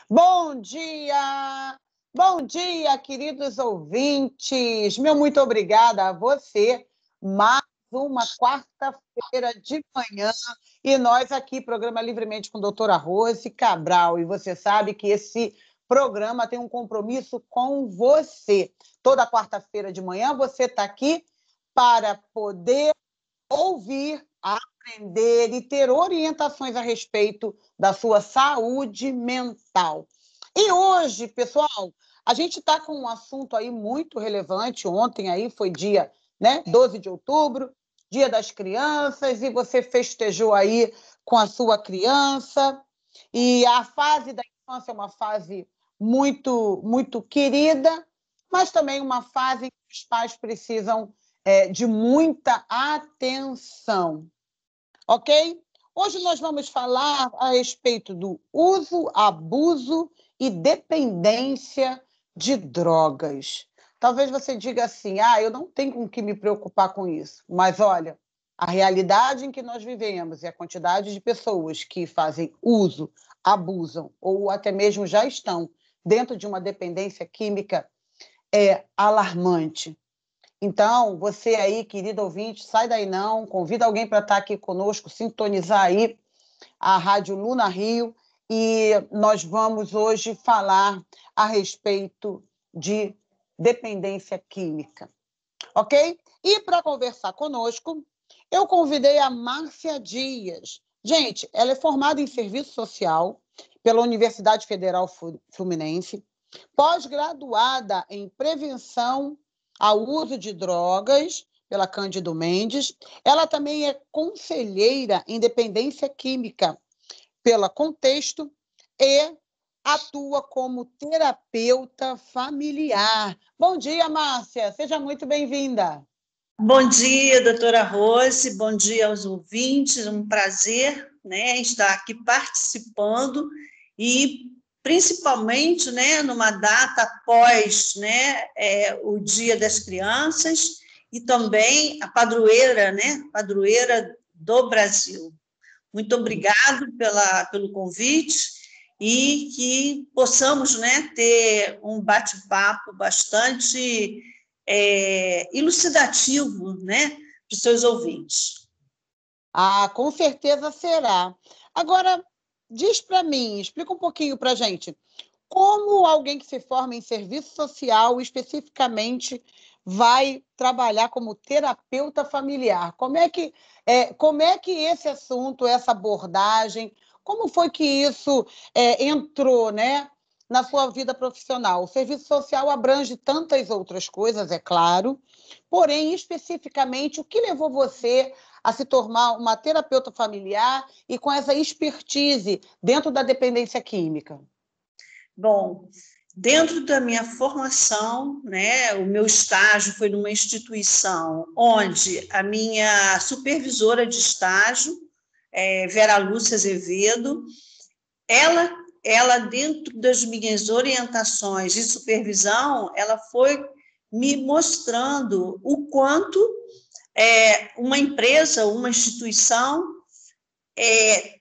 Bom dia, queridos ouvintes. Meu muito obrigada a você. Mais uma quarta-feira de manhã e nós aqui, programa Livremente com a doutora Rose Cabral. E você sabe que esse programa tem um compromisso com você. Toda quarta-feira de manhã você está aqui para poder ouvir, aprender e ter orientações a respeito da sua saúde mental. E hoje, pessoal, a gente está com um assunto aí muito relevante. Ontem aí foi dia, 12 de outubro, Dia das Crianças, e você festejou aí com a sua criança. E a fase da infância é uma fase muito, muito querida, mas também uma fase em que os pais precisam de muita atenção, ok? Hoje nós vamos falar a respeito do uso, abuso e dependência de drogas. Talvez você diga assim, eu não tenho com que me preocupar com isso, mas olha, a realidade em que nós vivemos e a quantidade de pessoas que fazem uso, abusam ou até mesmo já estão dentro de uma dependência química é alarmante. Então, você aí, querido ouvinte, sai daí não, convida alguém para estar aqui conosco, sintonizar aí a Rádio Luna Rio, e nós vamos hoje falar a respeito de dependência química, ok? E para conversar conosco, eu convidei a Márcia Dias. Gente, ela é formada em Serviço Social pela Universidade Federal Fluminense, pós-graduada em Prevenção ao Uso de Drogas pela Cândido Mendes. Ela também é conselheira em dependência química pela Contexto e atua como terapeuta familiar. Bom dia, Márcia. Seja muito bem-vinda. Bom dia, doutora Rose. Bom dia aos ouvintes. Um prazer, estar aqui participando e principalmente, numa data após, o Dia das Crianças e também a padroeira, padroeira do Brasil. Muito obrigado pelo convite e que possamos, ter um bate-papo bastante elucidativo, para os seus ouvintes. Com certeza será. Agora, diz para mim, explica um pouquinho para a gente, como alguém que se forma em serviço social, especificamente, vai trabalhar como terapeuta familiar? Como é que esse assunto, essa abordagem, como foi que isso entrou, na sua vida profissional? O serviço social abrange tantas outras coisas, é claro, porém, especificamente, o que levou você a se tornar uma terapeuta familiar e com essa expertise dentro da dependência química? Bom, dentro da minha formação, o meu estágio foi numa instituição onde a minha supervisora de estágio, Vera Lúcia Azevedo, ela, dentro das minhas orientações de supervisão, ela foi me mostrando o quanto uma empresa, uma instituição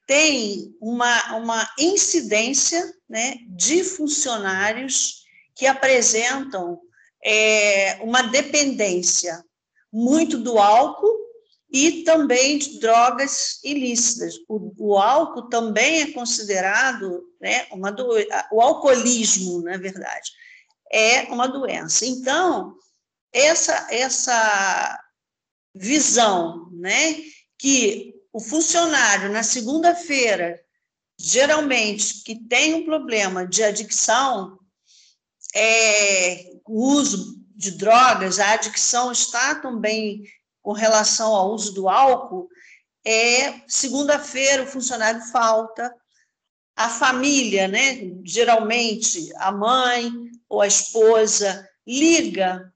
tem uma incidência, de funcionários que apresentam uma dependência muito do álcool e também de drogas ilícitas. O álcool também é considerado, o alcoolismo, na verdade, é uma doença. Então, essa visão, que o funcionário, na segunda-feira, geralmente, que tem um problema de adicção, o uso de drogas, a adicção está também com relação ao uso do álcool, segunda-feira o funcionário falta, a família, geralmente a mãe ou a esposa liga,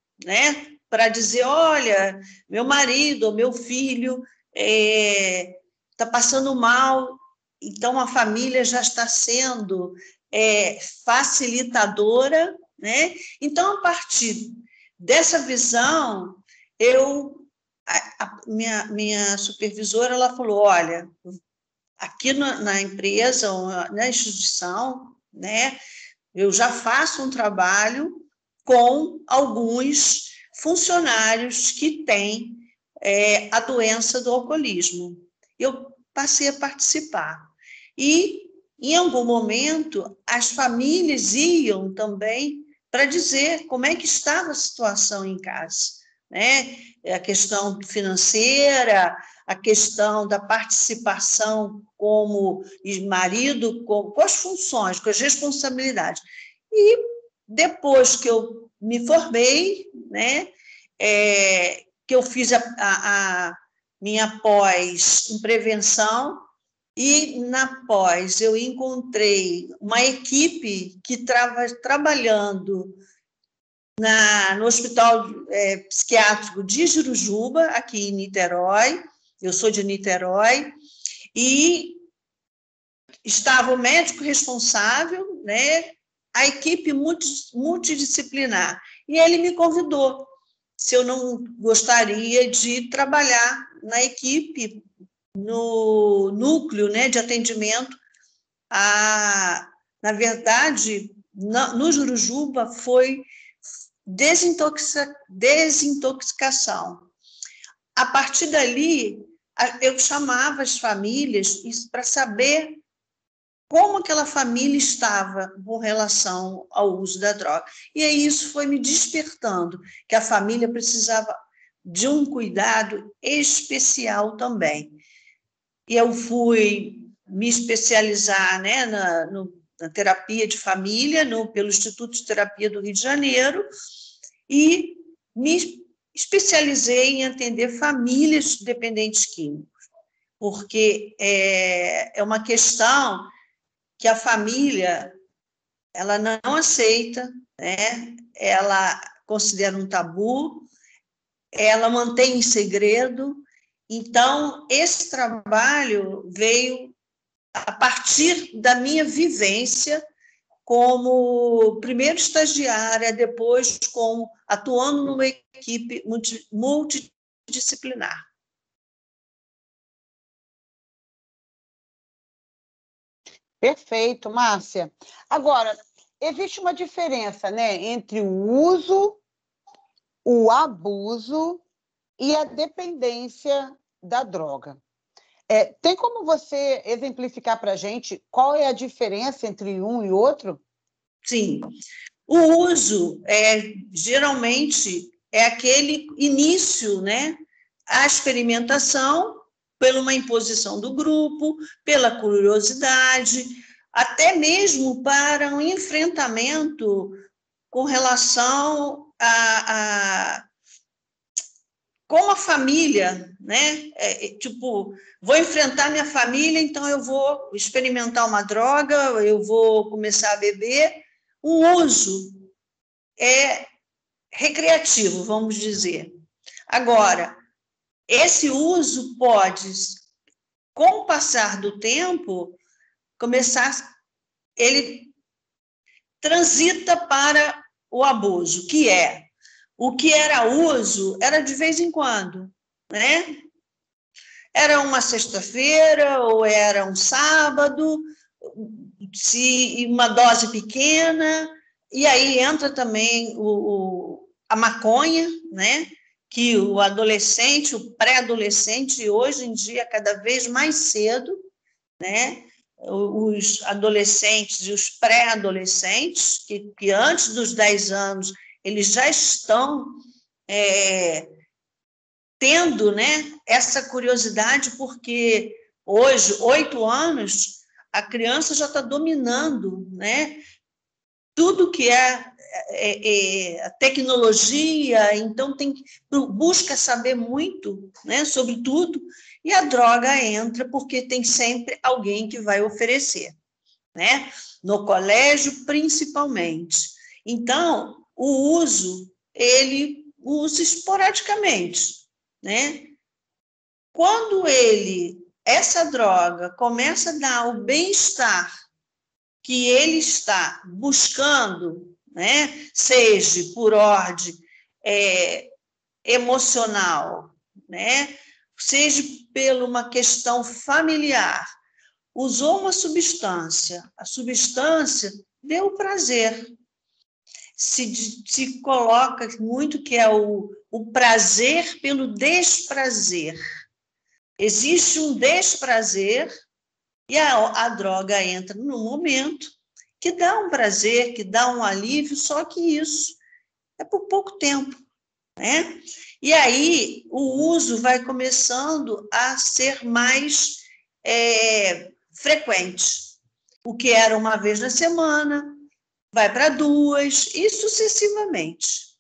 para dizer, olha, meu marido ou meu filho está passando mal, então a família já está sendo facilitadora, Então, a partir dessa visão, minha supervisora, ela falou, olha, aqui na empresa, ou na instituição, né? Eu já faço um trabalho com alguns funcionários que têm a doença do alcoolismo. Eu passei a participar. E, em algum momento, as famílias iam também para dizer como é que estava a situação em casa, né? A questão financeira, a questão da participação como marido, com as funções, com as responsabilidades. E depois que eu me formei, né, que eu fiz a minha pós em prevenção, e na pós eu encontrei uma equipe que estava trabalhando no Hospital Psiquiátrico de Jurujuba, aqui em Niterói. Eu sou de Niterói, e estava o médico responsável, né, a equipe multidisciplinar, e ele me convidou se eu não gostaria de trabalhar na equipe, no núcleo, né, de atendimento. Na verdade, no Jurujuba foi desintoxicação. A partir dali, eu chamava as famílias para saber como aquela família estava com relação ao uso da droga. E aí isso foi me despertando, que a família precisava de um cuidado especial também. E eu fui me especializar, né, na terapia de família, pelo Instituto de Terapia do Rio de Janeiro, e me especializei em atender famílias de dependentes químicos, porque é uma questão que a família ela não aceita, né? Ela considera um tabu, ela mantém em segredo. Então, esse trabalho veio a partir da minha vivência como primeiro estagiária, depois atuando numa equipe multidisciplinar. Perfeito, Márcia. Agora, existe uma diferença, né, entre o uso, o abuso e a dependência da droga. Tem como você exemplificar para a gente qual é a diferença entre um e outro? Sim. O uso, geralmente, é aquele início, né? A experimentação por uma imposição do grupo, pela curiosidade, até mesmo para um enfrentamento com relação com a família, né? Tipo, vou enfrentar minha família, então eu vou experimentar uma droga, eu vou começar a beber. O uso é recreativo, vamos dizer. Agora, esse uso pode, com o passar do tempo, ele transita para o abuso, que é o que era uso, era de vez em quando, né? Era uma sexta-feira ou era um sábado, uma dose pequena, e aí entra também a maconha, né? Que o adolescente, o pré-adolescente, hoje em dia, cada vez mais cedo, né? Os adolescentes e os pré-adolescentes, que antes dos 10 anos, eles já estão tendo, né, essa curiosidade, porque hoje, 8 anos, a criança já está dominando, né, tudo que a tecnologia, então busca saber muito, né, sobre tudo, e a droga entra porque tem sempre alguém que vai oferecer, né, no colégio principalmente. Então, o uso, ele usa esporadicamente, né? Quando essa droga começa a dar o bem-estar que ele está buscando, né? Seja por ordem emocional, né? Seja por uma questão familiar, usou uma substância, a substância deu prazer. Se coloca muito que é o prazer pelo desprazer. Existe um desprazer e a droga entra num momento que dá um prazer, que dá um alívio, só que isso é por pouco tempo, né? E aí o uso vai começando a ser mais frequente. O que era uma vez na semana, vai para 2, e sucessivamente.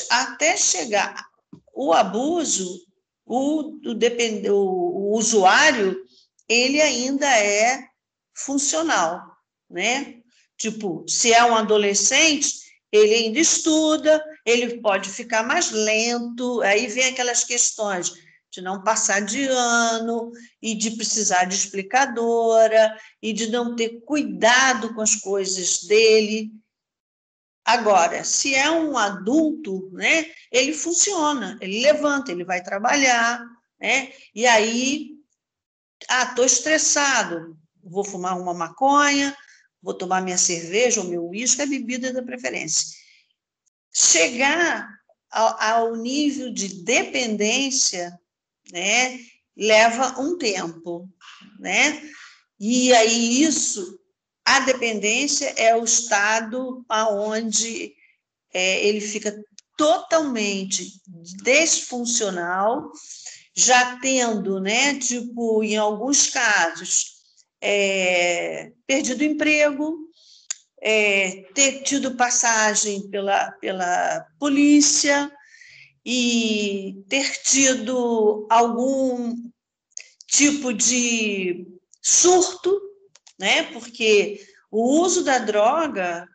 Até chegar o abuso, o usuário, ele ainda é funcional, né? Tipo, se é um adolescente, ele ainda estuda, ele pode ficar mais lento, aí vem aquelas questões de não passar de ano, e de precisar de explicadora, e de não ter cuidado com as coisas dele. Agora, se é um adulto, né, ele funciona, ele levanta, ele vai trabalhar, né, e aí, estou estressado, vou fumar uma maconha, vou tomar minha cerveja ou meu uísque, a bebida da preferência. Chegar ao nível de dependência, né, leva um tempo, né, e aí a dependência é o estado onde ele fica totalmente desfuncional, já tendo, né, tipo, em alguns casos, perdido o emprego, ter tido passagem pela polícia e ter tido algum tipo de surto, né? Porque o uso da droga,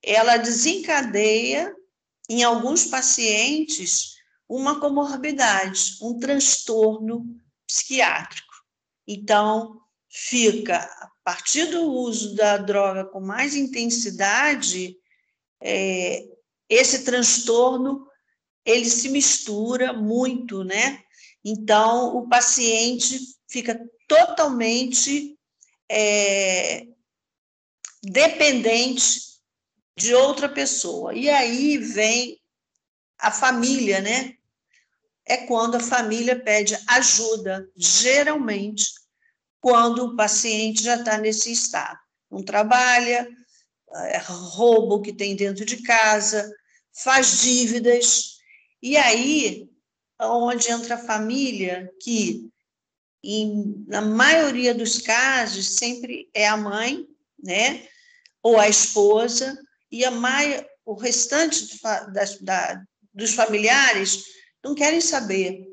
ela desencadeia, em alguns pacientes, uma comorbidade, um transtorno psiquiátrico. Então, fica, a partir do uso da droga com mais intensidade, esse transtorno, ele se mistura muito, né? Então, o paciente fica totalmente dependente de outra pessoa. E aí vem a família, né? É quando a família pede ajuda, geralmente, quando o paciente já está nesse estado. Não trabalha, rouba o que tem dentro de casa, faz dívidas. E aí, onde entra a família, que, na maioria dos casos, sempre é a mãe, né? Ou a esposa, e o restante dos familiares não querem saber,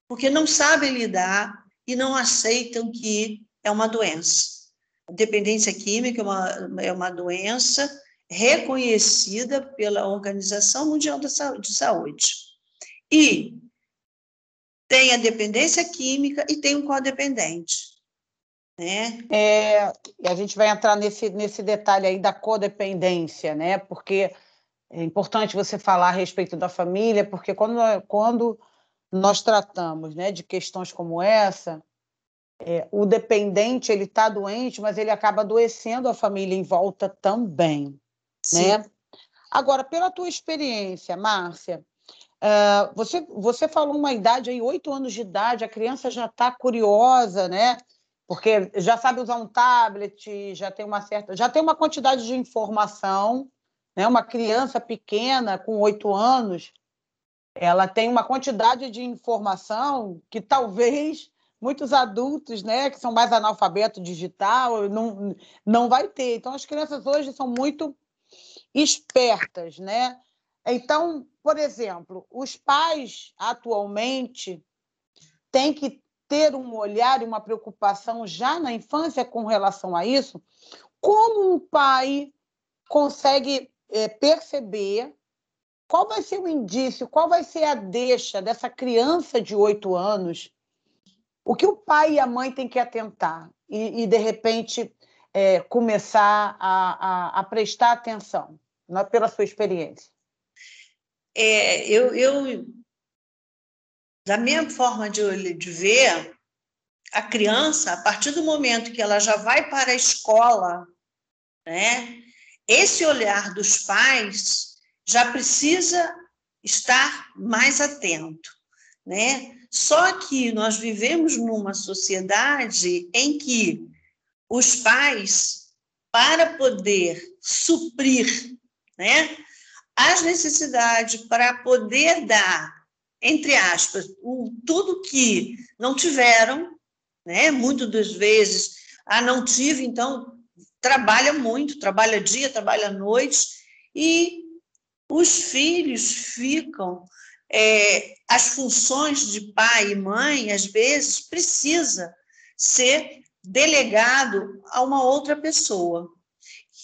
porque não sabem lidar e não aceitam que é uma doença. A dependência química é uma doença reconhecida pela Organização Mundial de Saúde. E tem a dependência química e tem o codependente. Né? E a gente vai entrar nesse detalhe aí da codependência, né? Porque é importante você falar a respeito da família, porque quando nós tratamos, né, de questões como essa, o dependente ele está doente, mas ele acaba adoecendo a família em volta também, né? Agora, pela tua experiência, Márcia, você falou uma idade aí, 8 anos de idade, a criança já está curiosa, né? Porque já sabe usar um tablet, já tem uma quantidade de informação, né? Uma criança pequena com 8 anos, ela tem uma quantidade de informação que talvez muitos adultos, né, que são mais analfabetos digital, não vai ter. Então, as crianças hoje são muito espertas, né? Então, por exemplo, os pais atualmente têm que ter um olhar e uma preocupação já na infância com relação a isso. Como um pai consegue perceber qual vai ser o indício, qual vai ser a deixa dessa criança de 8 anos, o que o pai e a mãe têm que atentar e de repente, começar a prestar atenção, pela sua experiência? Da minha forma de ver, a criança, a partir do momento que ela já vai para a escola, né, esse olhar dos pais já precisa estar mais atento, né? Só que nós vivemos numa sociedade em que os pais, para poder suprir, né, as necessidades, para poder dar, entre aspas, tudo que não tiveram, né? Muitas das vezes, não tive, então trabalha muito, trabalha dia, trabalha noite, e os filhos ficam, as funções de pai e mãe, às vezes, precisa ser delegado a uma outra pessoa.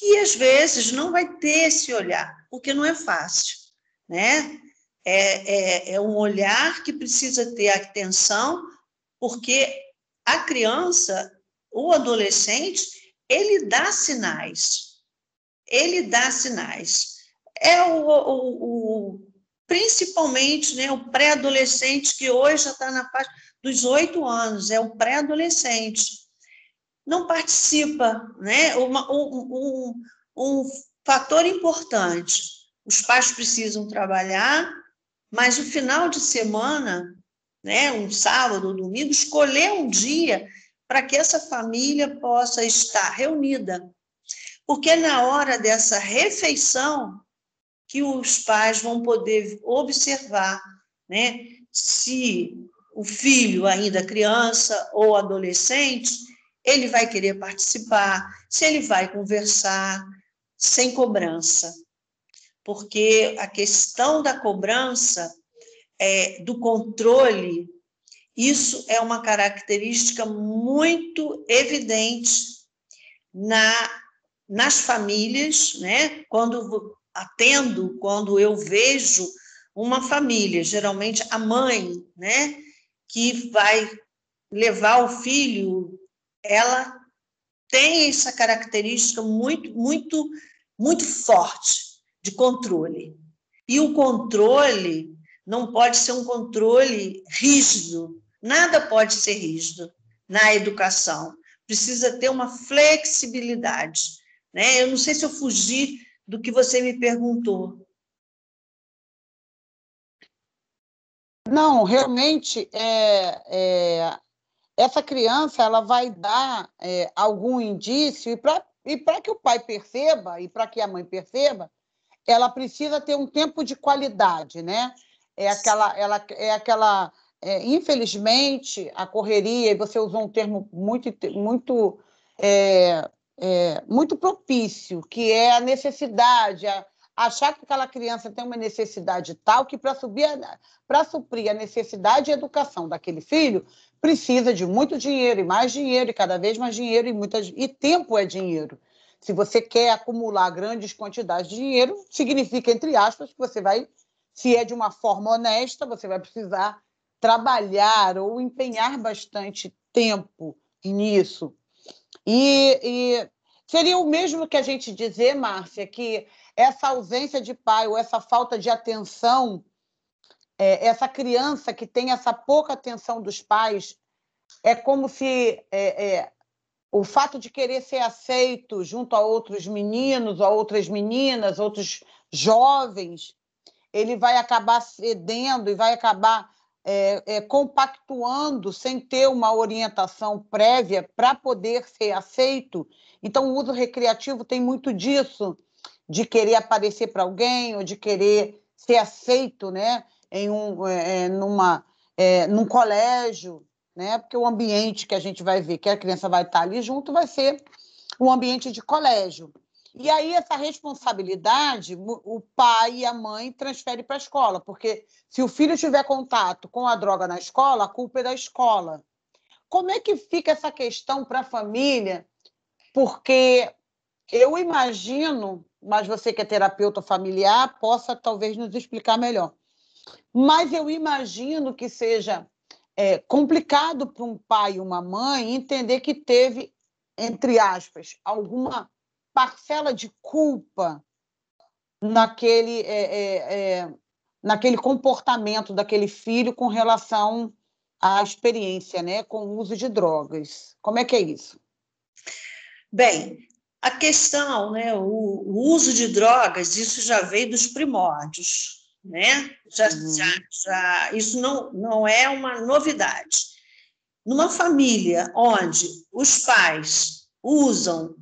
E, às vezes, não vai ter esse olhar, porque não é fácil, né? É um olhar que precisa ter atenção, porque a criança, o adolescente, ele dá sinais. Ele dá sinais. Principalmente, né, o pré-adolescente, que hoje já está na faixa dos 8 anos, é o pré-adolescente. Não participa, né? Um fator importante. Os pais precisam trabalhar, mas no final de semana, né, um sábado ou domingo, escolher um dia para que essa família possa estar reunida. Porque na hora dessa refeição que os pais vão poder observar, né, se o filho ainda criança ou adolescente, ele vai querer participar, se ele vai conversar, sem cobrança. Porque a questão da cobrança, do controle, isso é uma característica muito evidente nas famílias, né? Quando eu vejo uma família, geralmente a mãe, né, que vai levar o filho, ela tem essa característica muito, muito, muito forte de controle. E o controle não pode ser um controle rígido, nada pode ser rígido na educação. Precisa ter uma flexibilidade, né? Eu não sei se eu fugi do que você me perguntou. Não, realmente, essa criança ela vai dar algum indício, e para que o pai perceba, e para que a mãe perceba, ela precisa ter um tempo de qualidade, né? Infelizmente, a correria, e você usou um termo muito propício, que é a necessidade, achar que aquela criança tem uma necessidade tal que para suprir a necessidade e educação daquele filho, precisa de muito dinheiro, e mais dinheiro, e cada vez mais dinheiro, e tempo é dinheiro. Se você quer acumular grandes quantidades de dinheiro, significa, entre aspas, que você vai, se é de uma forma honesta, você vai precisar trabalhar ou empenhar bastante tempo nisso. E seria o mesmo que a gente dizer, Márcia, que essa ausência de pai ou essa falta de atenção, essa criança que tem essa pouca atenção dos pais, é como se o fato de querer ser aceito junto a outros meninos, a outras meninas, outros jovens, ele vai acabar cedendo e vai acabar compactuando sem ter uma orientação prévia para poder ser aceito. Então, o uso recreativo tem muito disso, de querer aparecer para alguém ou de querer ser aceito, né, num colégio, né, porque o ambiente que a gente vai ver que a criança vai estar ali junto vai ser um ambiente de colégio. E aí essa responsabilidade, o pai e a mãe transferem para a escola, porque se o filho tiver contato com a droga na escola, a culpa é da escola. Como é que fica essa questão para a família? Porque eu imagino, mas você que é terapeuta familiar, possa talvez nos explicar melhor. Mas eu imagino que seja complicado para um pai e uma mãe entender que teve, entre aspas, alguma parcela de culpa naquele comportamento daquele filho com relação a experiência, né, com o uso de drogas. Como é que é isso? Bem, a questão, né, o uso de drogas, isso já veio dos primórdios, né? Isso não é uma novidade. Numa família onde os pais usam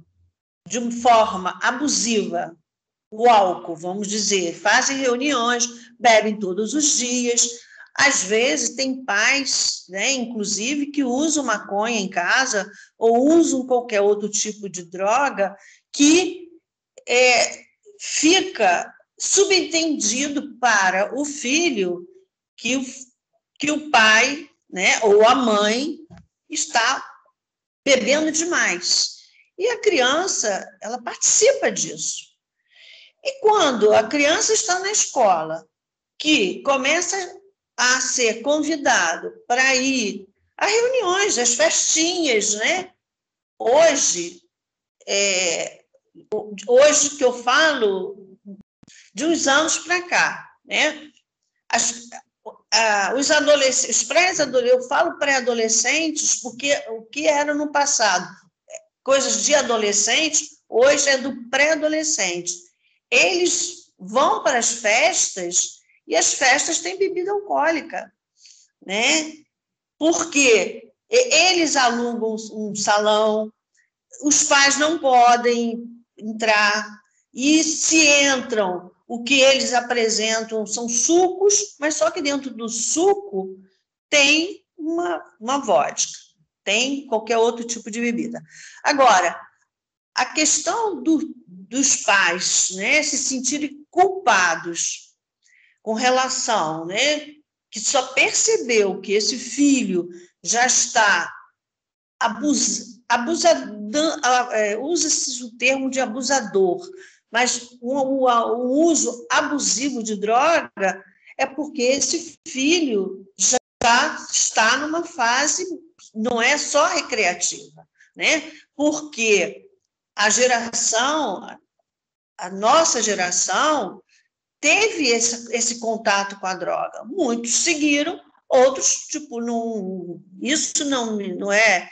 de uma forma abusiva o álcool, vamos dizer, fazem reuniões, bebem todos os dias. Às vezes tem pais, né, inclusive, que usam maconha em casa ou usam qualquer outro tipo de droga que fica subentendido para o filho que o pai, né, ou a mãe está bebendo demais. E a criança, ela participa disso. E quando a criança está na escola, que começa a ser convidado para ir a reuniões, às festinhas, né? Hoje que eu falo de uns anos para cá, né? Os adolescentes, eu falo pré-adolescentes porque o que era no passado, coisas de adolescente, hoje é do pré-adolescente. Eles vão para as festas e as festas têm bebida alcoólica, né? Porque eles alugam um salão, os pais não podem entrar, e se entram, o que eles apresentam são sucos, mas só que dentro do suco tem uma vodka, tem qualquer outro tipo de bebida. Agora, a questão dos pais, né, se sentirem culpados com relação, né, que só percebeu que esse filho já está usa-se o termo de abusador, mas o uso abusivo de droga é porque esse filho já está numa fase, não é só recreativa, né? Porque a nossa geração teve esse contato com a droga. Muitos seguiram, outros, tipo, não, isso não é.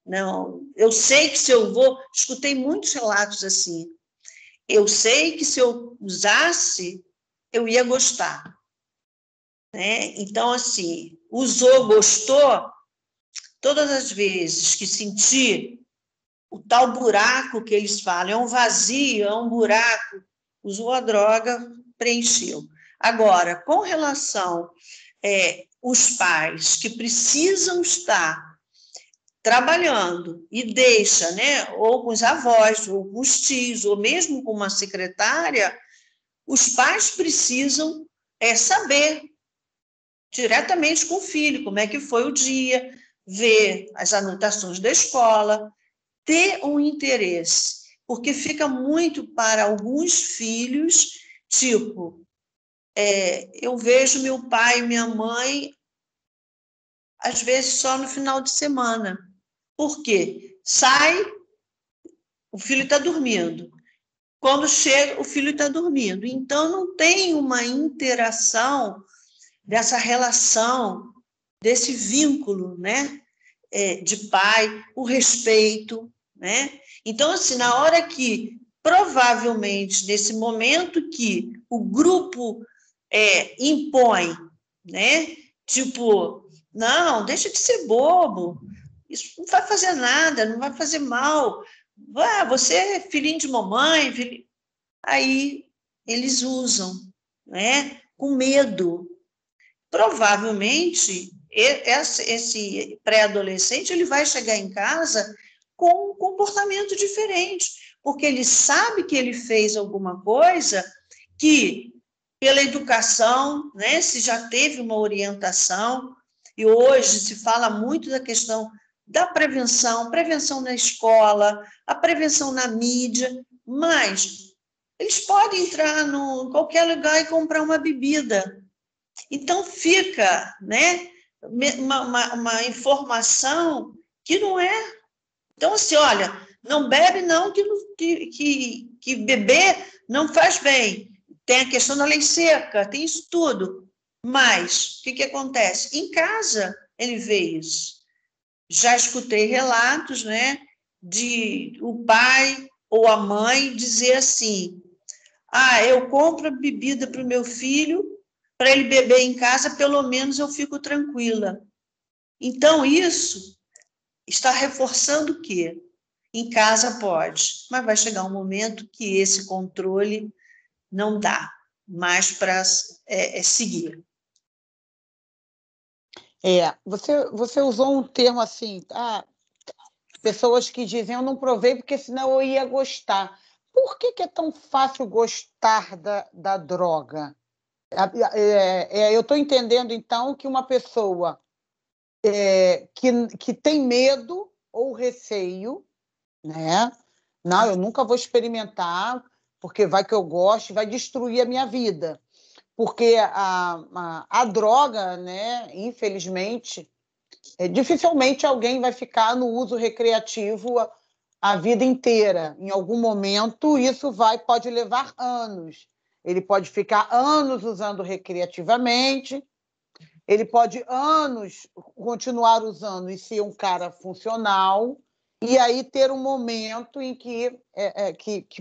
Não, eu sei que se eu vou. Escutei muitos relatos assim. Eu sei que se eu usasse, eu ia gostar. Né? Então, assim, usou, gostou, todas as vezes que senti o tal buraco que eles falam, é um vazio, é um buraco, usou a droga, preencheu. Agora, com relação os pais que precisam estar trabalhando e deixa, né, ou com os avós, ou com os tios, ou mesmo com uma secretária, os pais precisam saber diretamente com o filho como é que foi o dia, ver as anotações da escola, ter um interesse, porque fica muito para alguns filhos, tipo, eu vejo meu pai e minha mãe, às vezes só no final de semana. Por quê? Sai, o filho está dormindo. Quando chega, o filho está dormindo. Então, não tem uma interação dessa relação, desse vínculo, né? De pai, o respeito, né? Então, assim, na hora que, provavelmente, nesse momento que o grupo impõe, né? Tipo, não, deixa de ser bobo, isso não vai fazer nada, não vai fazer mal. Você é filhinho de mamãe, filhinho... Aí eles usam, né? Com medo. Provavelmente, esse pré-adolescente ele vai chegar em casa com um comportamento diferente, porque ele sabe que ele fez alguma coisa que, pela educação, né, se já teve uma orientação, e hoje se fala muito da questão da prevenção na escola, a prevenção na mídia, mas eles podem entrar em qualquer lugar e comprar uma bebida. Então, fica, né, uma informação que não é. Então, assim, olha, não bebe não, que beber não faz bem. Tem a questão da lei seca, tem isso tudo. Mas, o que acontece? Em casa, ele vê isso. Já escutei relatos, né, de o pai ou a mãe dizer assim: eu compro bebida para o meu filho, para ele beber em casa, pelo menos eu fico tranquila. Então, isso está reforçando o quê? Em casa pode, mas vai chegar um momento que esse controle não dá mais para seguir. Você usou um termo assim, pessoas que dizem, eu não provei porque senão eu ia gostar. Por que é tão fácil gostar da droga? Eu estou entendendo, então, que uma pessoa que tem medo ou receio, né? Não, eu nunca vou experimentar, porque vai que eu gosto, vai destruir a minha vida. Porque a droga, né, infelizmente, dificilmente alguém vai ficar no uso recreativo a vida inteira. Em algum momento, isso pode levar anos. Ele pode ficar anos usando recreativamente, ele pode anos continuar usando e ser um cara funcional, e aí ter um momento em que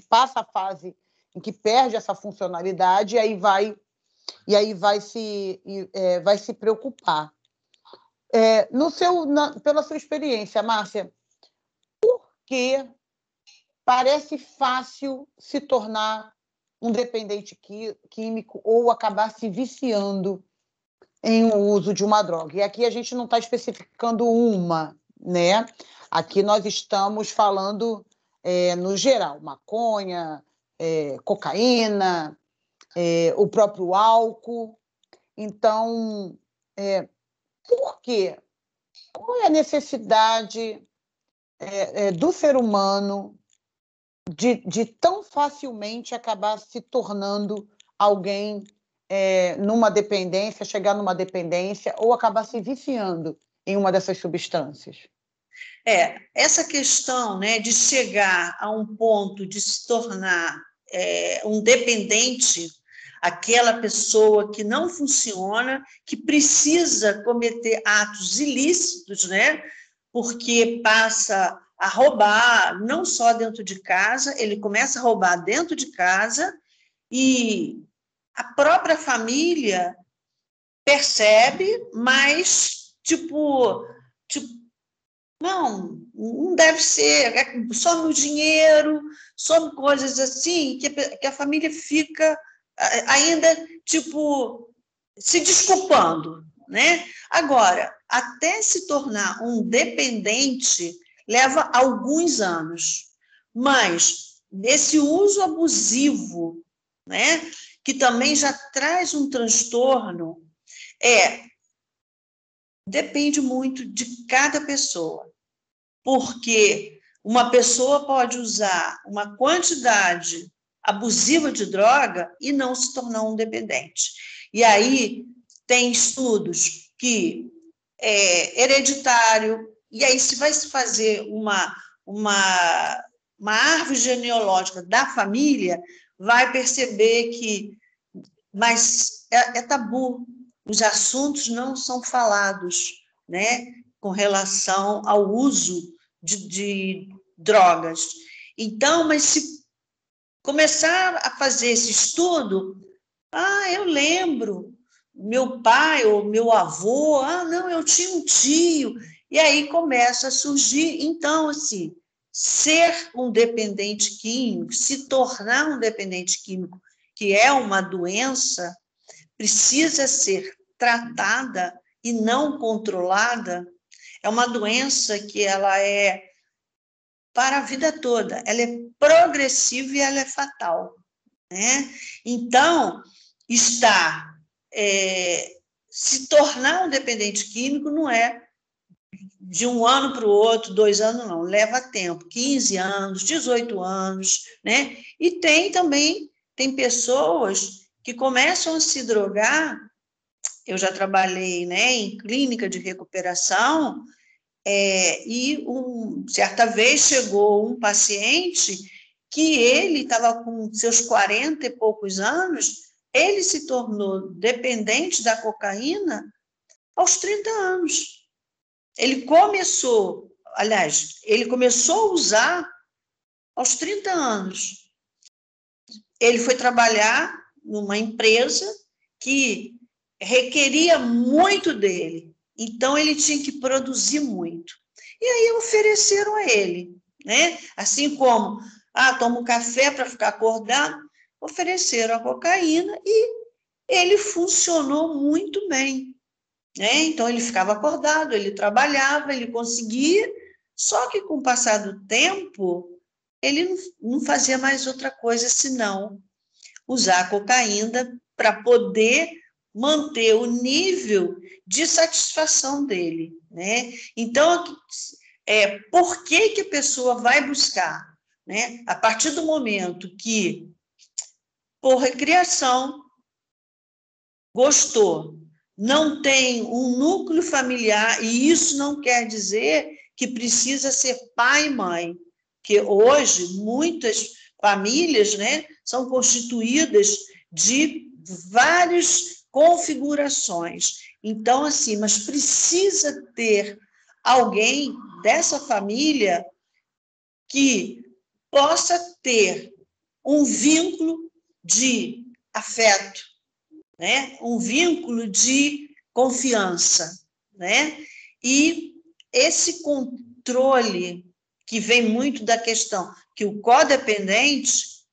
passa a fase em que perde essa funcionalidade, e aí vai se preocupar. Pela sua experiência, Márcia, por que parece fácil se tornar um dependente químico ou acabar se viciando em um uso de uma droga? E aqui a gente não está especificando uma, né? Aqui nós estamos falando no geral, maconha, cocaína, o próprio álcool. Então, por quê? Qual é a necessidade do ser humano de tão facilmente acabar se tornando alguém numa dependência, chegar numa dependência ou acabar se viciando em uma dessas substâncias? Essa questão, né, de chegar a um ponto de se tornar um dependente, aquela pessoa que não funciona, que precisa cometer atos ilícitos, né, porque passa a roubar, não só dentro de casa, ele começa a roubar dentro de casa e a própria família percebe, mas, não deve ser, some o dinheiro, some coisas assim, que a família fica ainda, se desculpando, né? Agora, até se tornar um dependente, leva alguns anos, mas esse uso abusivo, né, que também já traz um transtorno, depende muito de cada pessoa, porque uma pessoa pode usar uma quantidade abusiva de droga e não se tornar um dependente. E aí tem estudos que é hereditário, e aí se vai se fazer uma árvore genealógica da família, vai perceber que mas é tabu, os assuntos não são falados, né, com relação ao uso de drogas. Então, mas se começar a fazer esse estudo, eu lembro, meu pai ou meu avô, não, eu tinha um tio, e aí começa a surgir, então, assim, ser um dependente químico, se tornar um dependente químico, que é uma doença, precisa ser tratada e não controlada. É uma doença que ela é para a vida toda, ela é progressiva e ela é fatal, né? Então, se tornar um dependente químico não é de um ano para o outro, 2 anos, não, leva tempo, 15 anos, 18 anos, né? E tem pessoas que começam a se drogar. Eu já trabalhei, né, em clínica de recuperação, e certa vez chegou um paciente que ele estava com seus 40 e poucos anos, ele se tornou dependente da cocaína aos 30 anos. Ele começou a usar aos 30 anos. Ele foi trabalhar numa empresa que requeria muito dele, então ele tinha que produzir muito. E aí ofereceram a ele, né? Assim como, toma um café para ficar acordado, ofereceram a cocaína e ele funcionou muito bem, né? Então ele ficava acordado, ele trabalhava, ele conseguia, só que com o passar do tempo, ele não fazia mais outra coisa senão usar a cocaína para poder manter o nível de satisfação dele, né? Então, por que a pessoa vai buscar, né? A partir do momento que, por recreação, gostou, não tem um núcleo familiar, e isso não quer dizer que precisa ser pai e mãe, que hoje muitas famílias, né, são constituídas de várias configurações. Então, assim, mas precisa ter alguém dessa família que possa ter um vínculo de afeto, né? Um vínculo de confiança, né? E esse controle que vem muito da questão que o codependente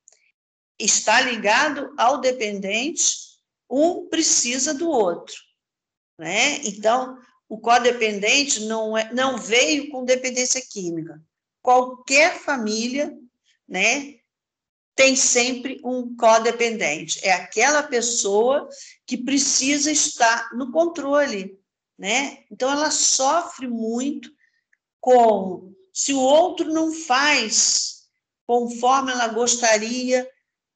está ligado ao dependente, um precisa do outro, né? Então, o codependente não veio com dependência química. Qualquer família, né, tem sempre um codependente. É aquela pessoa que precisa estar no controle, né? Então, ela sofre muito se o outro não faz conforme ela gostaria.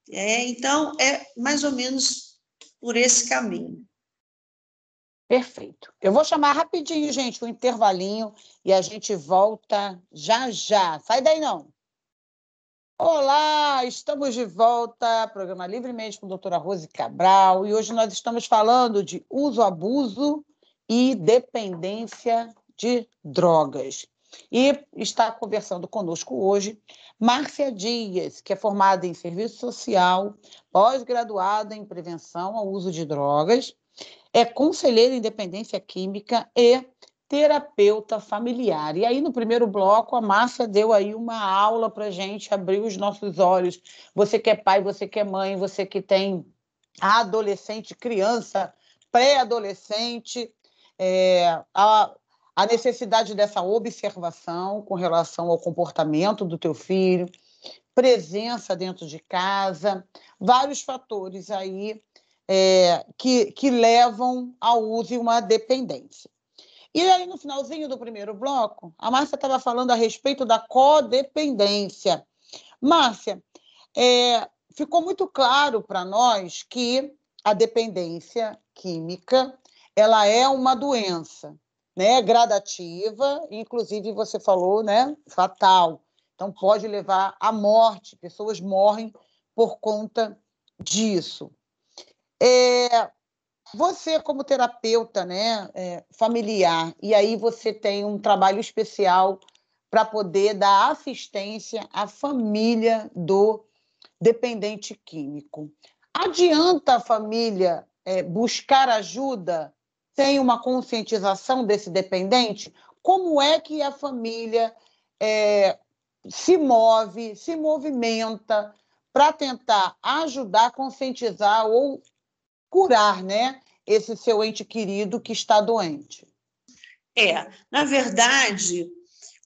Então, é mais ou menos por esse caminho. Perfeito. Eu vou chamar rapidinho, gente, um intervalinho e a gente volta já já. Sai daí, não. Olá, estamos de volta, programa Livremente com a doutora Rose Cabral, e hoje nós estamos falando de uso, abuso e dependência de drogas. E está conversando conosco hoje Márcia Dias, que é formada em Serviço Social, pós-graduada em Prevenção ao Uso de Drogas, é conselheira em Dependência Química e terapeuta familiar. E aí, no primeiro bloco, a Márcia deu aí uma aula para a gente abrir os nossos olhos. Você que é pai, você que é mãe, você que tem adolescente, criança, pré-adolescente, a necessidade dessa observação com relação ao comportamento do teu filho, presença dentro de casa, vários fatores aí que levam ao uso e uma dependência. E aí, no finalzinho do primeiro bloco, a Márcia estava falando a respeito da codependência. Márcia, ficou muito claro para nós que a dependência química ela é uma doença, né, gradativa, inclusive você falou, né, fatal. Então, pode levar à morte, pessoas morrem por conta disso. Você, como terapeuta, né, familiar, e aí você tem um trabalho especial para poder dar assistência à família do dependente químico. Adianta a família buscar ajuda sem uma conscientização desse dependente? Como é que a família se move, se movimenta para tentar ajudar, conscientizar ou curar, né, esse seu ente querido que está doente? Na verdade,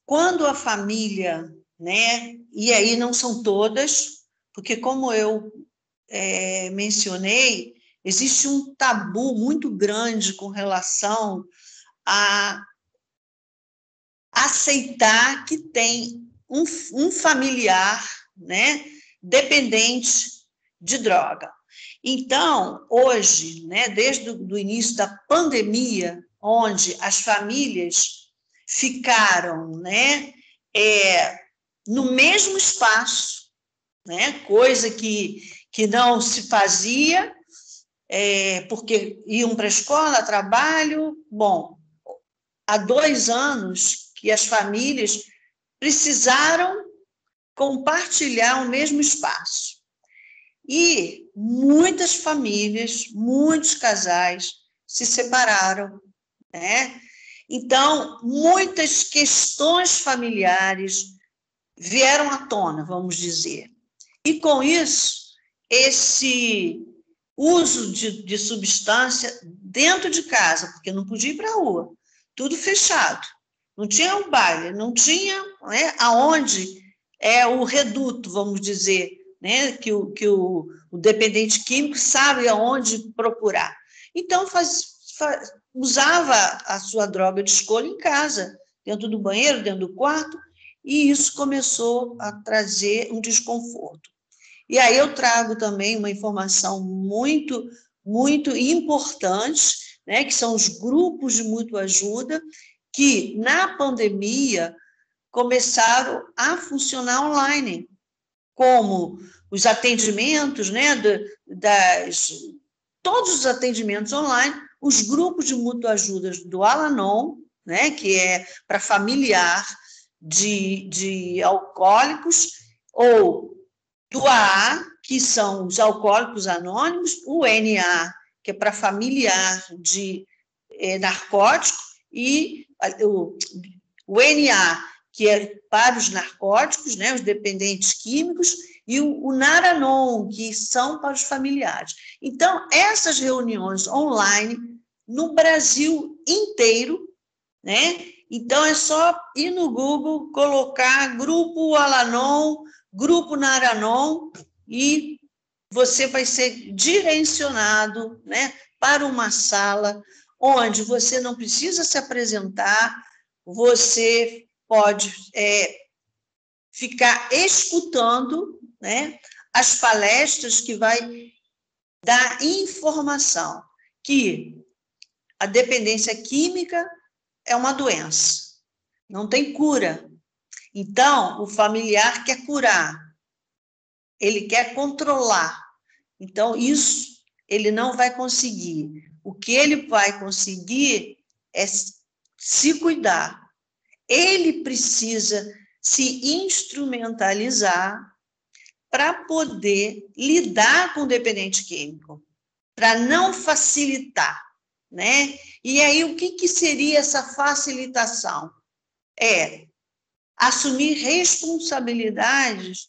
quando a família, né, e aí não são todas, porque como eu mencionei, existe um tabu muito grande com relação a aceitar que tem um familiar, né, dependente de droga. Então, hoje, né, desde o início da pandemia, onde as famílias ficaram, né, no mesmo espaço, né, coisa que não se fazia, porque iam para a escola, trabalho. Bom, há 2 anos que as famílias precisaram compartilhar o mesmo espaço. E muitas famílias, muitos casais se separaram, né? Então, muitas questões familiares vieram à tona, vamos dizer. E, com isso, esse uso de substância dentro de casa, porque não podia ir para a rua, tudo fechado. Não tinha um baile, não tinha, né, aonde é o reduto, vamos dizer, né, que o dependente químico sabe aonde procurar. Então, usava a sua droga de escolha em casa, dentro do banheiro, dentro do quarto, e isso começou a trazer um desconforto. E aí eu trago também uma informação muito, muito importante, né, que são os grupos de mútua ajuda, que na pandemia começaram a funcionar online, como os atendimentos, né, todos os atendimentos online, os grupos de mútua ajuda do Al-Anon, né, que é para familiar de alcoólicos, ou do AA, que são os alcoólicos anônimos, o NA, que é para familiar de narcótico, e o NA, que é para os narcóticos, né, os dependentes químicos, e o Naranon, que são para os familiares. Então, essas reuniões online, no Brasil inteiro, né? Então, é só ir no Google, colocar Grupo Al-Anon, Grupo Naranon, e você vai ser direcionado, né, para uma sala onde você não precisa se apresentar, você pode ficar escutando, né, as palestras que vai dar informação que a dependência química é uma doença, não tem cura. Então, o familiar quer curar, ele quer controlar. Então, isso ele não vai conseguir. O que ele vai conseguir é se cuidar. Ele precisa se instrumentalizar para poder lidar com o dependente químico, para não facilitar, né? E aí, o que seria essa facilitação? É assumir responsabilidades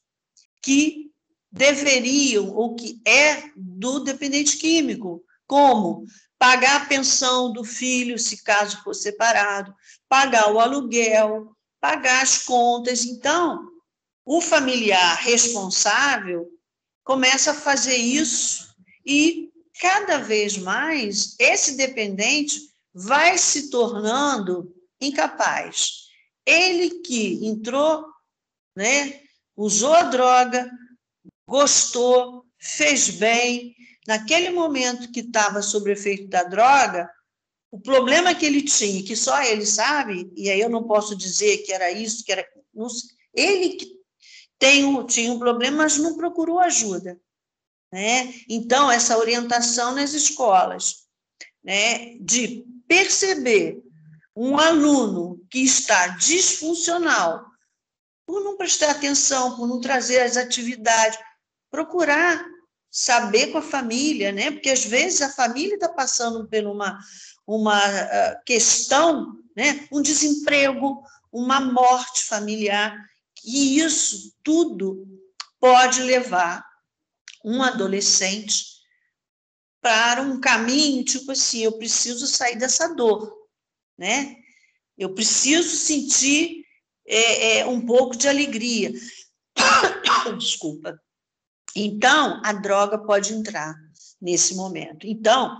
que deveriam, ou que é do dependente químico, como pagar a pensão do filho, se caso for separado, pagar o aluguel, pagar as contas. Então, o familiar responsável começa a fazer isso e, cada vez mais, esse dependente vai se tornando incapaz. Ele que entrou, né, usou a droga, gostou, fez bem, naquele momento que estava sob efeito da droga, o problema que ele tinha, que só ele sabe, e aí eu não posso dizer que era isso, que era... Ele que tinha um problema, mas não procurou ajuda, né? Então, essa orientação nas escolas, né, de perceber um aluno que está disfuncional, por não prestar atenção, por não trazer as atividades, procurar saber com a família, né? Porque às vezes a família está passando por uma questão, né? Um desemprego, uma morte familiar, e isso tudo pode levar um adolescente para um caminho, tipo assim, eu preciso sair dessa dor, né? Eu preciso sentir um pouco de alegria. Desculpa. Então, a droga pode entrar nesse momento. Então,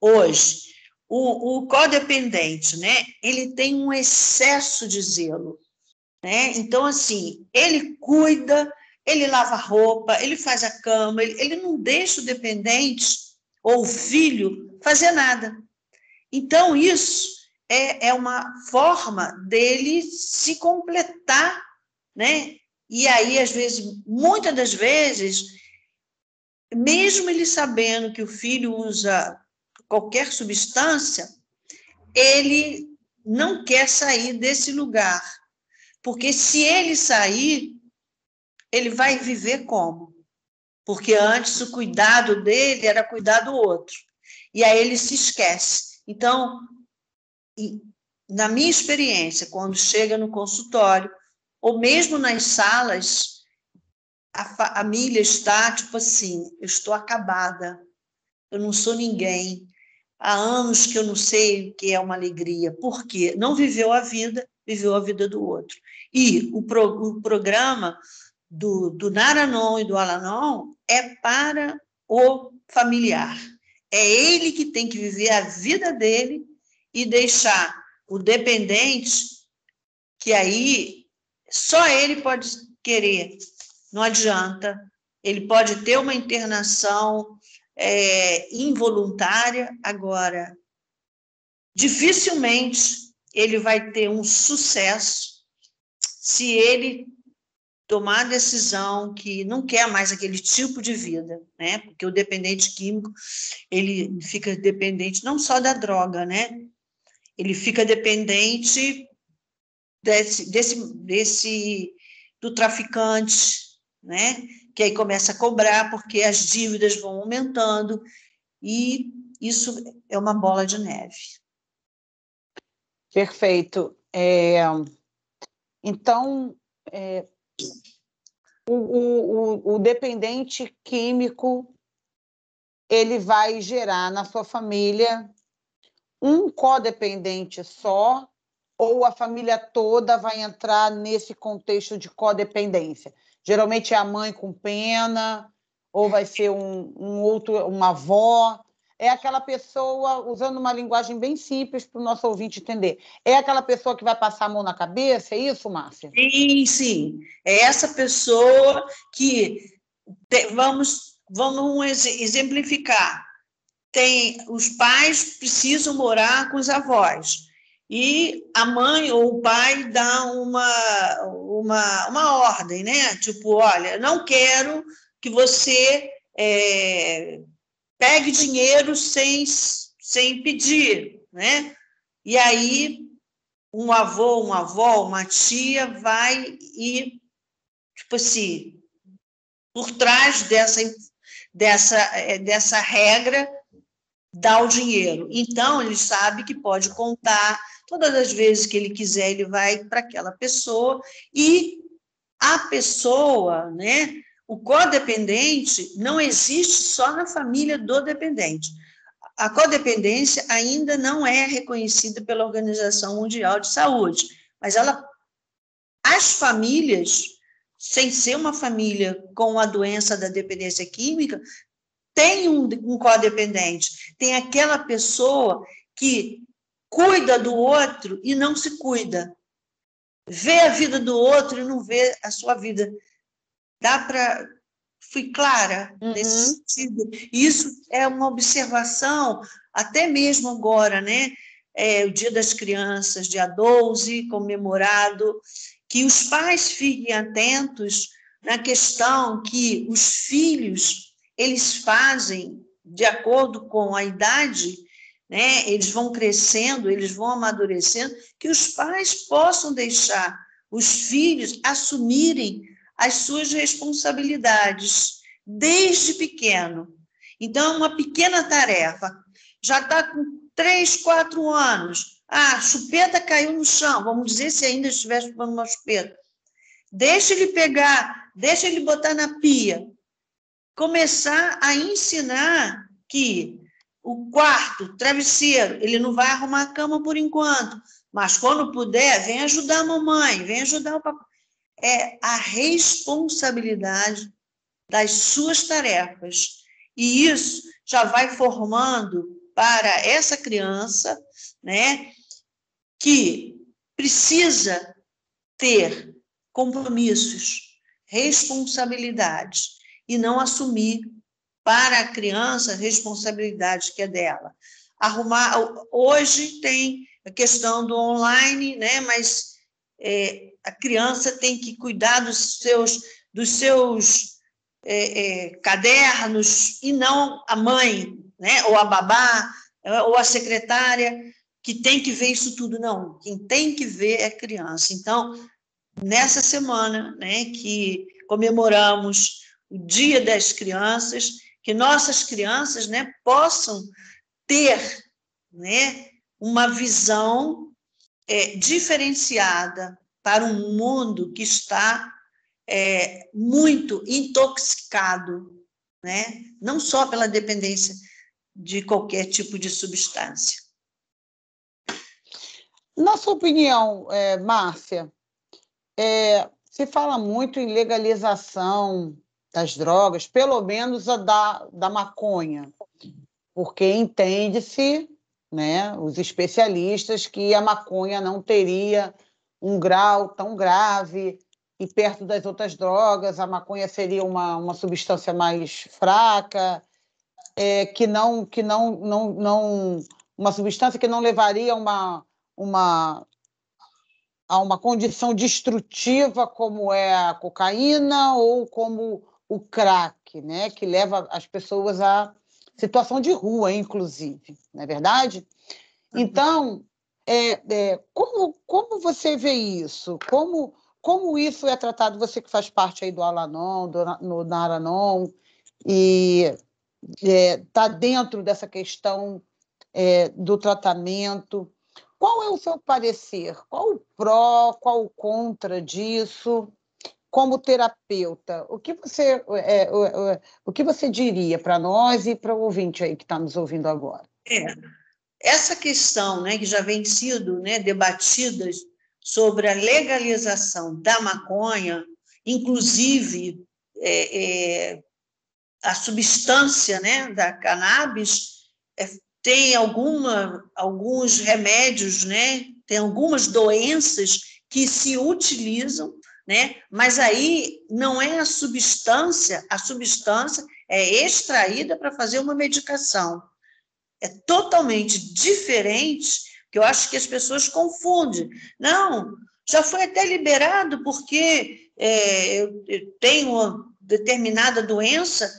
hoje, o codependente, né, ele tem um excesso de zelo, né? Então, assim, ele cuida, ele lava roupa, ele faz a cama, ele não deixa o dependente ou o filho fazer nada. Então, isso é uma forma dele se completar, né? E aí, às vezes, muitas das vezes, mesmo ele sabendo que o filho usa qualquer substância, ele não quer sair desse lugar, porque se ele sair, ele vai viver como? Porque antes o cuidado dele era cuidar do outro, e aí ele se esquece. Então, na minha experiência, quando chega no consultório, ou mesmo nas salas, a família está tipo assim, eu estou acabada, eu não sou ninguém, há anos que eu não sei o que é uma alegria. Por quê? Não viveu a vida, viveu a vida do outro. E o programa do Naranon e do Alanon é para o familiar. É ele que tem que viver a vida dele e deixar o dependente, que aí só ele pode querer, não adianta. Ele pode ter uma internação involuntária, agora, dificilmente ele vai ter um sucesso se ele tomar a decisão que não quer mais aquele tipo de vida, né? Porque o dependente químico, ele fica dependente não só da droga, né? Ele fica dependente do traficante, né? Que aí começa a cobrar porque as dívidas vão aumentando e isso é uma bola de neve. Perfeito. Então, o dependente químico, ele vai gerar na sua família um codependente só, ou a família toda vai entrar nesse contexto de codependência? Geralmente é a mãe com pena, ou vai ser uma avó. É aquela pessoa, usando uma linguagem bem simples para o nosso ouvinte entender, é aquela pessoa que vai passar a mão na cabeça, é isso, Márcia? Sim, sim. É essa pessoa que, vamos exemplificar, os pais precisam morar com os avós, e a mãe ou o pai dá uma ordem, né? Tipo, olha, não quero que você pegue dinheiro sem pedir, né? E aí um avô, uma avó, uma tia vai e, tipo assim, por trás dessa regra, dá o dinheiro. Então, ele sabe que pode contar, todas as vezes que ele quiser, ele vai para aquela pessoa, e a pessoa, né? O codependente não existe só na família do dependente. A codependência ainda não é reconhecida pela Organização Mundial de Saúde, mas as famílias, sem ser uma família com a doença da dependência química, tem um codependente, tem aquela pessoa que cuida do outro e não se cuida, vê a vida do outro e não vê a sua vida. Fui clara nesse sentido? Isso é uma observação, até mesmo agora, né? O Dia das Crianças, dia 12, comemorado, que os pais fiquem atentos na questão que os filhos, eles fazem de acordo com a idade, né? Eles vão crescendo, eles vão amadurecendo, que os pais possam deixar os filhos assumirem as suas responsabilidades desde pequeno. Então, uma pequena tarefa, já está com 3, 4 anos, a chupeta caiu no chão, vamos dizer se ainda estiver chupando uma chupeta, deixa ele pegar, deixa ele botar na pia, começar a ensinar que o quarto, travesseiro, ele não vai arrumar a cama por enquanto, mas quando puder, vem ajudar a mamãe, vem ajudar o papai. É a responsabilidade das suas tarefas. E isso já vai formando para essa criança, né, que precisa ter compromissos, responsabilidades, e não assumir para a criança a responsabilidade que é dela. Hoje tem a questão do online, né, mas a criança tem que cuidar dos seus cadernos, e não a mãe, né? Ou a babá, ou a secretária, que tem que ver isso tudo. Não, quem tem que ver é a criança. Então, nessa semana, né, que comemoramos o Dia das Crianças, que nossas crianças, né, possam ter, né, uma visão diferenciada para um mundo que está muito intoxicado, né, não só pela dependência de qualquer tipo de substância. Na sua opinião, Márcia, se fala muito em legalização das drogas, pelo menos a da maconha, porque entende-se, né, os especialistas, que a maconha não teria um grau tão grave, e perto das outras drogas, a maconha seria uma substância mais fraca, uma substância que não levaria a uma condição destrutiva como é a cocaína ou como o crack, né, que leva as pessoas a situação de rua, inclusive, não é verdade? Então, como você vê isso? Como isso é tratado? Você que faz parte aí do Al-Anon, do Naranon, e está dentro dessa questão do tratamento. Qual é o seu parecer? Qual o pró, qual o contra disso? Como terapeuta, o que você diria para nós e para o ouvinte aí que está nos ouvindo agora? Essa questão, né, que já vem sido, né, debatida sobre a legalização da maconha, inclusive a substância, né, da cannabis, tem alguns remédios, né, tem algumas doenças que se utilizam, né, mas aí não é a substância é extraída para fazer uma medicação. É totalmente diferente, que eu acho que as pessoas confundem. Não, já foi até liberado porque eu tenho uma determinada doença,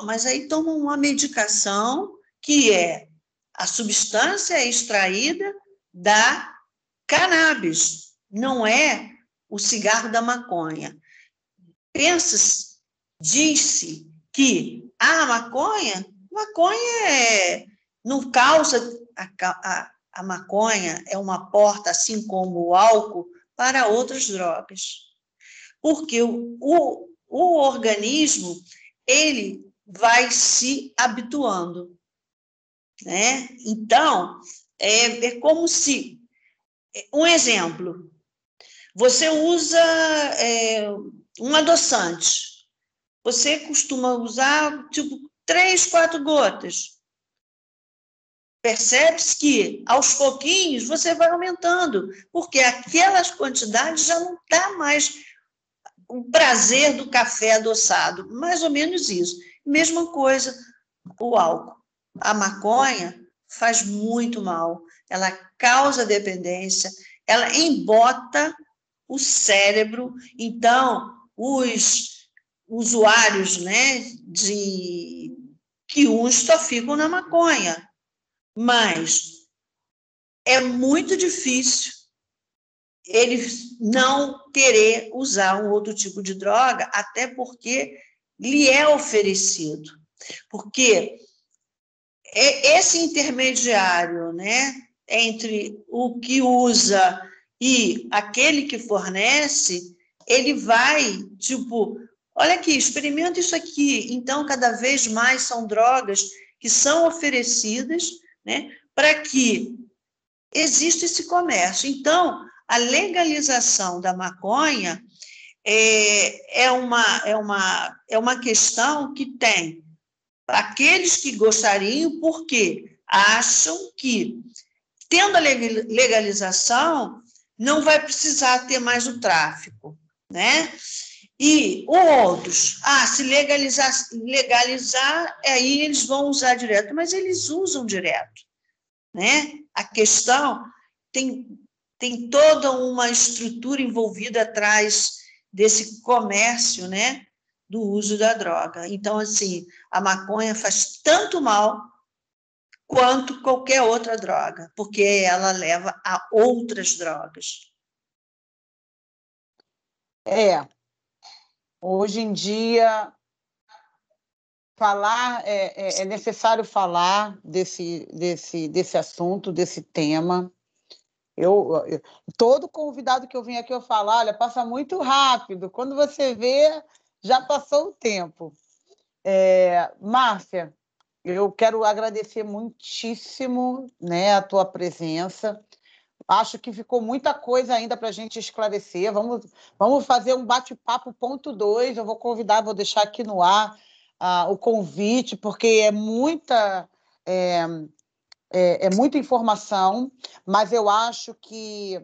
mas aí tomam uma medicação que a substância é extraída da cannabis, não é o cigarro da maconha. Diz-se que a maconha não causa... A maconha é uma porta, assim como o álcool, para outras drogas. Porque o organismo, ele vai se habituando, né? Então, é como se... Um exemplo, você usa um adoçante, você costuma usar, tipo, 3, 4 gotas. Percebe-se que, aos pouquinhos, você vai aumentando, porque aquelas quantidades já não dá mais o prazer do café adoçado, mais ou menos isso. Mesma coisa, o álcool. A maconha faz muito mal, ela causa dependência, ela embota o cérebro. Então, os usuários, né, que uns só ficam na maconha, mas é muito difícil ele não querer usar um outro tipo de droga, até porque lhe é oferecido. Porque esse intermediário, né, entre o que usa e aquele que fornece, ele vai, tipo, olha aqui, experimenta isso aqui. Então, cada vez mais são drogas que são oferecidas, né, para que exista esse comércio. Então, a legalização da maconha é uma questão que tem aqueles que gostariam, porque acham que, tendo a legalização, não vai precisar ter mais o tráfico, né? E outros, se legalizar, aí eles vão usar direto, mas eles usam direto, né? A questão tem toda uma estrutura envolvida atrás desse comércio, né, do uso da droga. Então, assim, a maconha faz tanto mal quanto qualquer outra droga, porque ela leva a outras drogas. Hoje em dia, é necessário falar desse assunto, desse tema. Todo convidado que eu vim aqui, eu falo, olha, passa muito rápido. Quando você vê, já passou o tempo. Márcia, eu quero agradecer muitíssimo, né, a tua presença. Acho que ficou muita coisa ainda para a gente esclarecer. Vamos fazer um bate-papo ponto 2. Eu vou convidar, vou deixar aqui no ar o convite, porque é muita informação, mas eu acho que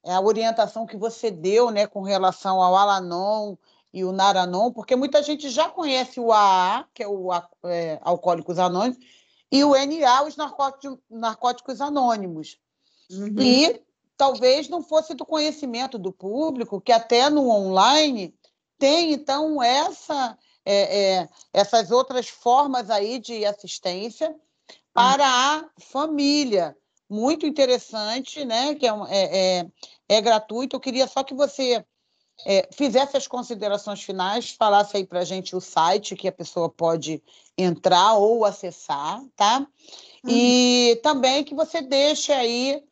a orientação que você deu, né, com relação ao Al-Anon e o Nar-Anon, porque muita gente já conhece o AA, que é o Alcoólicos Anônimos, e o NA, os Narcóticos Anônimos. Uhum. E talvez não fosse do conhecimento do público, que até no online tem, então, essas outras formas aí de assistência para a família. Muito interessante, né? Que é gratuito. Eu queria só que você fizesse as considerações finais, falasse aí para a gente o site que a pessoa pode entrar ou acessar, tá? E também que você deixe aí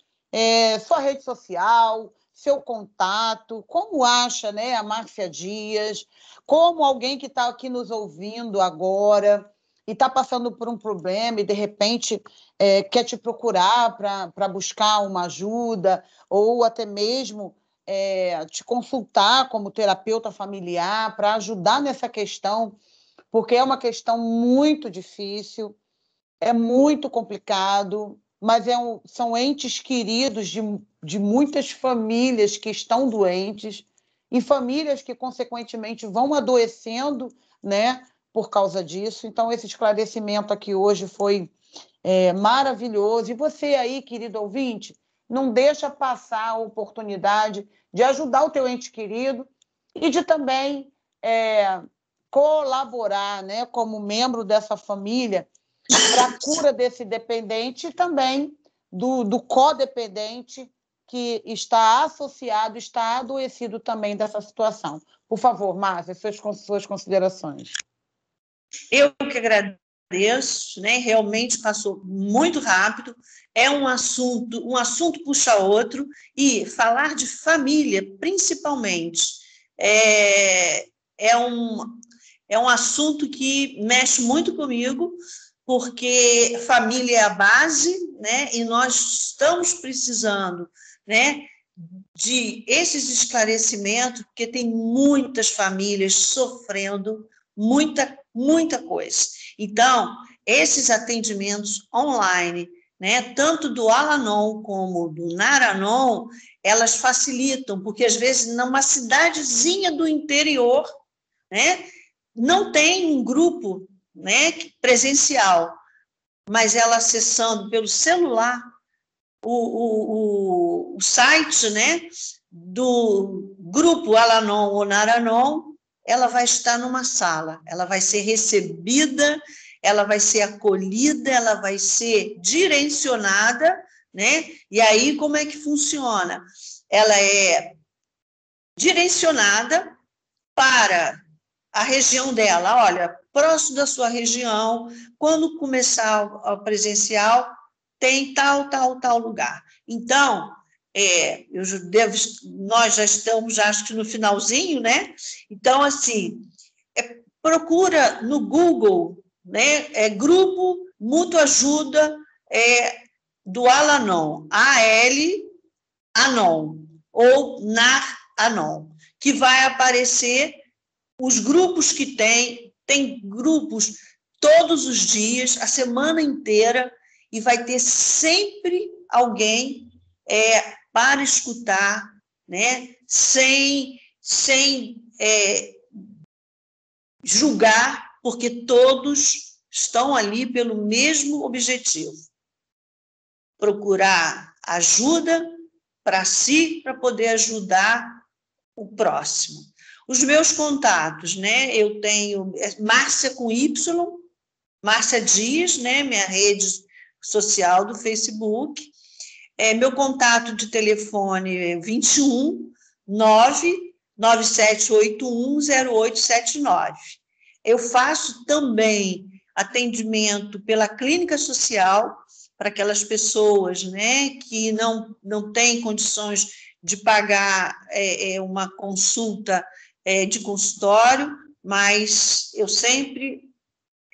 sua rede social, seu contato, como acha, né, a Márcia Dias, como alguém que está aqui nos ouvindo agora e está passando por um problema e, de repente, quer te procurar para buscar uma ajuda ou até mesmo te consultar como terapeuta familiar para ajudar nessa questão, porque é uma questão muito difícil, é muito complicado, mas são entes queridos de muitas famílias que estão doentes e famílias que, consequentemente, vão adoecendo, né, por causa disso. Então, esse esclarecimento aqui hoje foi maravilhoso. E você aí, querido ouvinte, não deixa passar a oportunidade de ajudar o teu ente querido e de também colaborar, né, como membro dessa família para a cura desse dependente e também do codependente que está associado, está adoecido também dessa situação. Por favor, Márcia, suas considerações. Eu que agradeço, né? Realmente passou muito rápido, é um assunto puxa outro, e falar de família, principalmente, é um assunto que mexe muito comigo, porque família é a base, né? E nós estamos precisando, né, de esses esclarecimentos, porque tem muitas famílias sofrendo muita coisa. Então, esses atendimentos online, né, tanto do Al-Anon como do Nar-Anon, elas facilitam, porque às vezes numa cidadezinha do interior, né, não tem um grupo, né, presencial, mas ela acessando pelo celular o site, né, do grupo Al-Anon ou Nar-Anon, ela vai estar numa sala, ela vai ser recebida, ela vai ser acolhida, ela vai ser direcionada, né? E aí como é que funciona? Ela é direcionada para a região dela, olha, próximo da sua região, quando começar o presencial, tem tal lugar. Então, nós já estamos, acho que no finalzinho, né? Então, assim, procura no Google, né? Grupo Mútua Ajuda do Al-Anon, Anon, ou Nar-Anon, que vai aparecer os grupos que tem grupos todos os dias, a semana inteira, e vai ter sempre alguém para escutar, né? Sem julgar, porque todos estão ali pelo mesmo objetivo: procurar ajuda para si, para poder ajudar o próximo. Os meus contatos, né? Eu tenho Márcia com Y, Márcia Dias, né? Minha rede social do Facebook. Meu contato de telefone é 21 997810879. Eu faço também atendimento pela clínica social para aquelas pessoas, né, que não têm condições de pagar uma consulta de consultório, mas eu sempre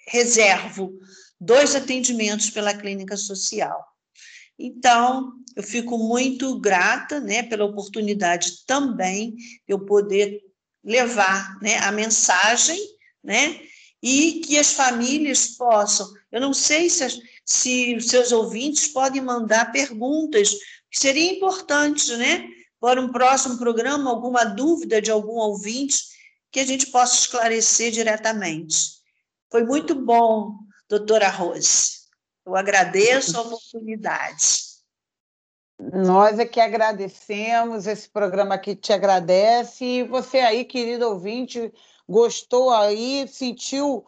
reservo 2 atendimentos pela clínica social. Então, eu fico muito grata, né, pela oportunidade também de eu poder levar, né, a mensagem, né, e que as famílias possam. Eu não sei se os seus ouvintes podem mandar perguntas, que seria importante, né, para um próximo programa, alguma dúvida de algum ouvinte, que a gente possa esclarecer diretamente. Foi muito bom, doutora Rose. Eu agradeço a oportunidade. Nós é que agradecemos, esse programa aqui te agradece, e você aí, querido ouvinte, gostou aí, sentiu,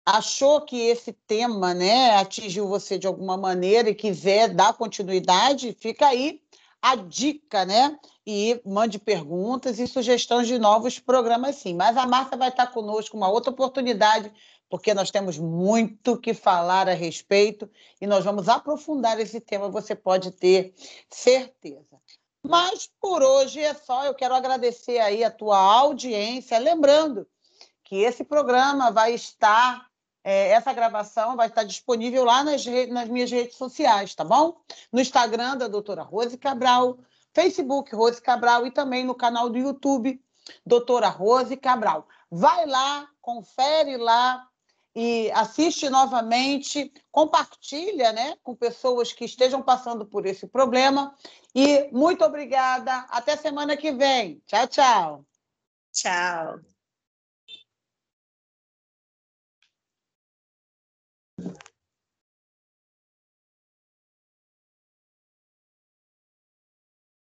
achou que esse tema, né, atingiu você de alguma maneira e quiser dar continuidade, fica aí a dica, né? E mande perguntas e sugestões de novos programas, sim. Mas a Márcia vai estar conosco uma outra oportunidade, porque nós temos muito que falar a respeito e nós vamos aprofundar esse tema, você pode ter certeza. Mas por hoje é só, eu quero agradecer aí a tua audiência, lembrando que esse programa vai estar, essa gravação vai estar disponível lá nas minhas redes sociais, tá bom? No Instagram da doutora Rose Cabral, Facebook Rose Cabral e também no canal do YouTube doutora Rose Cabral. Vai lá, confere lá e assiste novamente, compartilha, né, com pessoas que estejam passando por esse problema. E muito obrigada. Até semana que vem. Tchau, tchau. Tchau.